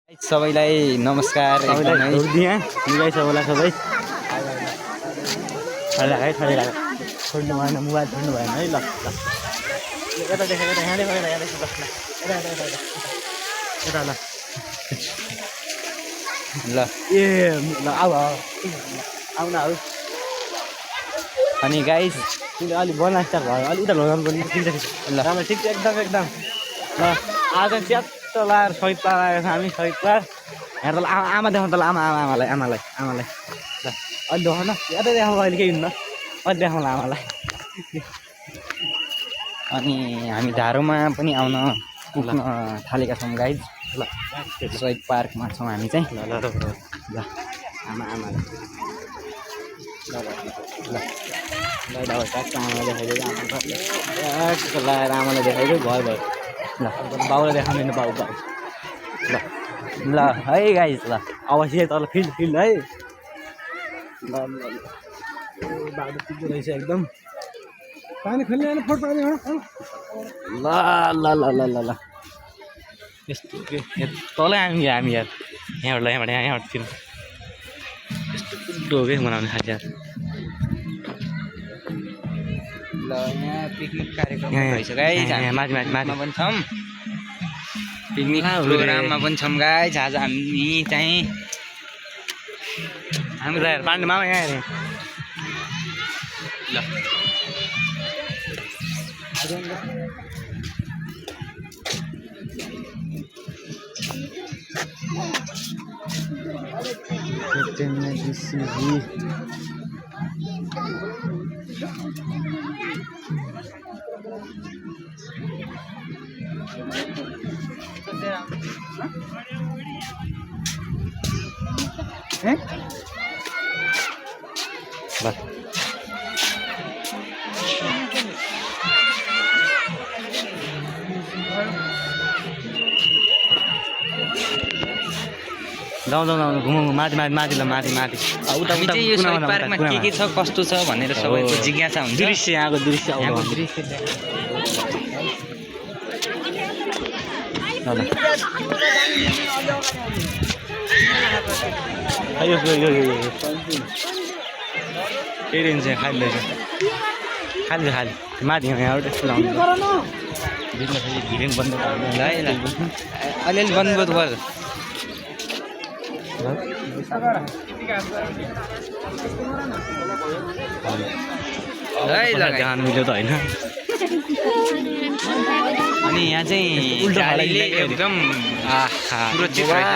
सबैलाई नमस्कार सबैलाई सबैलाई सबै छोड्नु भएन मोबाइल छोड्नु भएन है ल यता देखेर यहाँले गएर यता ल ल ए ल आऊ आउन आऊ अनि गाइस तिमीले अलिक बोल्न स्टार्ट भयो अलिक उता लगाउनु पर्ने ल राम्रो ठिक छ एकदम ल आज च्यात्तो लाएर सहित पाएर हामी सहित पार यहाँ त आमा देखाउनु त आमालाई ल अलि देखाउन यता देखाउनु अहिले केही हुन्न अलि देखाउँला आमालाई अनि हामी धारोमा पनि आउन पुग्न थालेका छौँ गाइज ल शहीद पार्कमा छौँ हामी चाहिँ ल आमालाई आमालाई देखाइदियो लगाएर आमालाई देखाइदियो भयो ल बाउलाई देखाउँदैन बाउ ल है गाइज ल अवश्य तल फिल्ड है ल बाटो पुग्दो रहेछ एकदम पानी खेल्ने फोट पानी ल यस्तो तलै हामी यार यहाँबाट फिल्म यस्तो कुद्दो हो कि बनाउने खालि यार ल यहाँ पिकनिक कार्यक्रम रहेछ गाइज माथि पनि छौँ पिकनिक प्रोग्राममा पनि छौँ गाइज आज हामी चाहिँ हामी त यार पानी मामा यहाँ हेरेँ ल जाउँ घुमौँ माथि उता चाहिँ यो शहीद पार्कमा के छ कस्तो छ भनेर सबैको जिज्ञासा हुन्छ दृश्य यहाँको दृश्य खाली माथि यहाँबाट यस्तो लाउनु बन्द अलिअलि बन्द गर्छ जानु मिल्यो त होइन अनि यहाँ चाहिँ गाडीले एकदम सुरक्षित